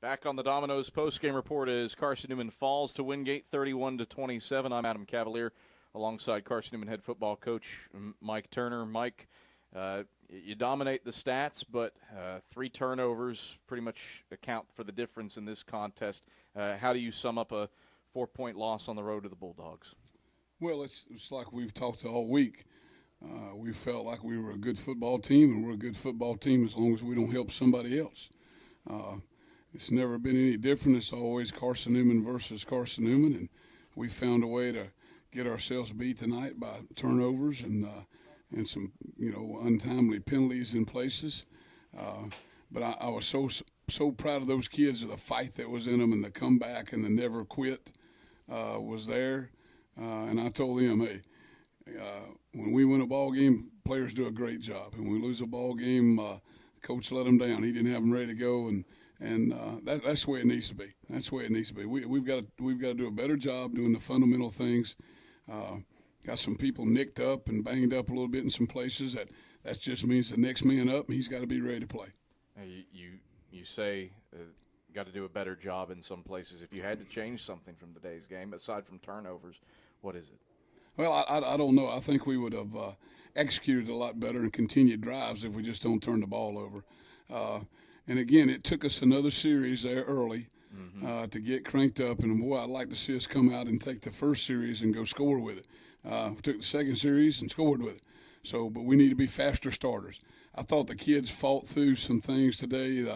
Back on the Domino's postgame report as Carson-Newman falls to Wingate 31-27. I'm Adam Cavalier alongside Carson-Newman head football coach Mike Turner. Mike, you dominate the stats, but 3 turnovers pretty much account for the difference in this contest. How do you sum up a 4-point loss on the road to the Bulldogs? Well, it's like we've talked all week. We felt like we were a good football team, and we're a good football team as long as we don't help somebody else. It's never been any different. It's always Carson-Newman versus Carson-Newman, and we found a way to get ourselves beat tonight by turnovers and some untimely penalties in places. But I was so proud of those kids, of the fight that was in them, and the comeback and the never quit was there. And I told them, hey, when we win a ball game, players do a great job, and when we lose a ball game, coach let them down. He didn't have them ready to go, and that's the way it needs to be. That's the way it needs to be. We've got to do a better job doing the fundamental things. Got some people nicked up and banged up a little bit in some places. That just means the next man up, and he's got to be ready to play. You say got to do a better job in some places. If you had to change something from today's game, aside from turnovers, what is it? Well, I don't know. I think we would have executed a lot better and continued drives if we just don't turn the ball over. And, again, it took us another series there early to get cranked up. And, boy, I'd like to see us come out and take the first series and go score with it. We took the second series and scored with it. But we need to be faster starters. I thought the kids fought through some things today.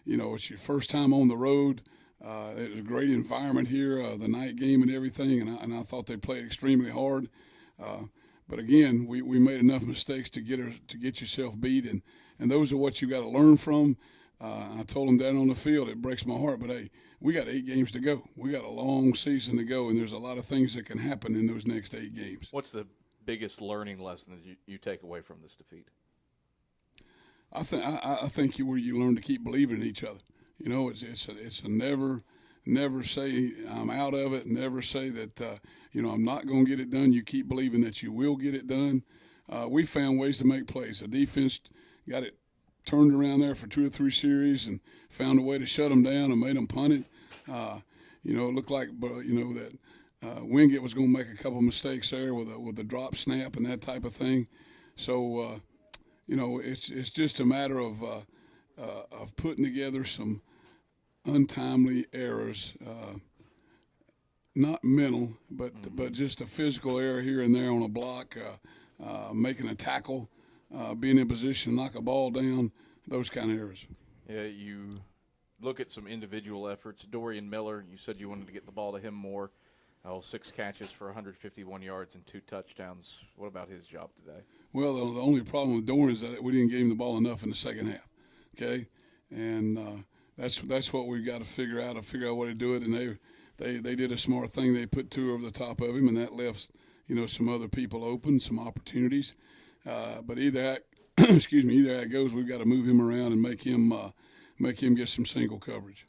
It's your first time on the road. It was a great environment here, the night game and everything, and I thought they played extremely hard. But again, we made enough mistakes to get yourself beat, and those are what you got to learn from. I told them down on the field, it breaks my heart, but hey, we got 8 games to go. We got a long season to go, and there's a lot of things that can happen in those next 8 games. What's the biggest learning lesson that you take away from this defeat? I think where you learn to keep believing in each other. It's a never say I'm out of it. Never say that I'm not going to get it done. You keep believing that you will get it done. We found ways to make plays. The defense got it turned around there for 2 or 3 series and found a way to shut them down and made them punt it. It looked like that Wingate was going to make a couple mistakes there with a drop snap and that type of thing. So it's just a matter of putting together some untimely errors, not mental, but just a physical error here and there on a block, making a tackle, being in position to knock a ball down, those kind of errors. Yeah, you look at some individual efforts. Dorian Miller, you said you wanted to get the ball to him more. 6 catches for 151 yards and 2 touchdowns. What about his job today? Well, the only problem with Dorian is that we didn't give him the ball enough in the second half. Okay, and that's what we've got to figure out what to do it. And they did a smart thing. They put 2 over the top of him, and that left some other people open, some opportunities. But either that goes, we've got to move him around and make him get some single coverage.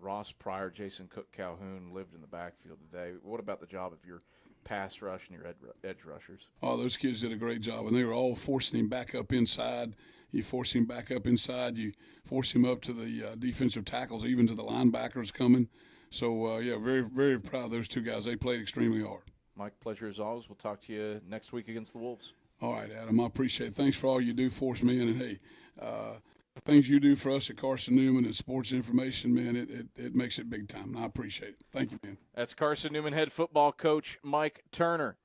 Ross Pryor, Jason Cook Calhoun lived in the backfield today. What about the job of your pass rush and your edge rushers? Oh, those kids did a great job, and they were all forcing him back up inside. You force him back up inside. You force him up to the defensive tackles, even to the linebackers coming. So, very, very proud of those 2 guys. They played extremely hard. Mike, pleasure as always. We'll talk to you next week against the Wolves. All right, Adam, I appreciate it. Thanks for all you do for us, man. And, hey, things you do for us at Carson-Newman and sports information, man, it makes it big time. And I appreciate it. Thank you, man. That's Carson-Newman head football coach Mike Turner.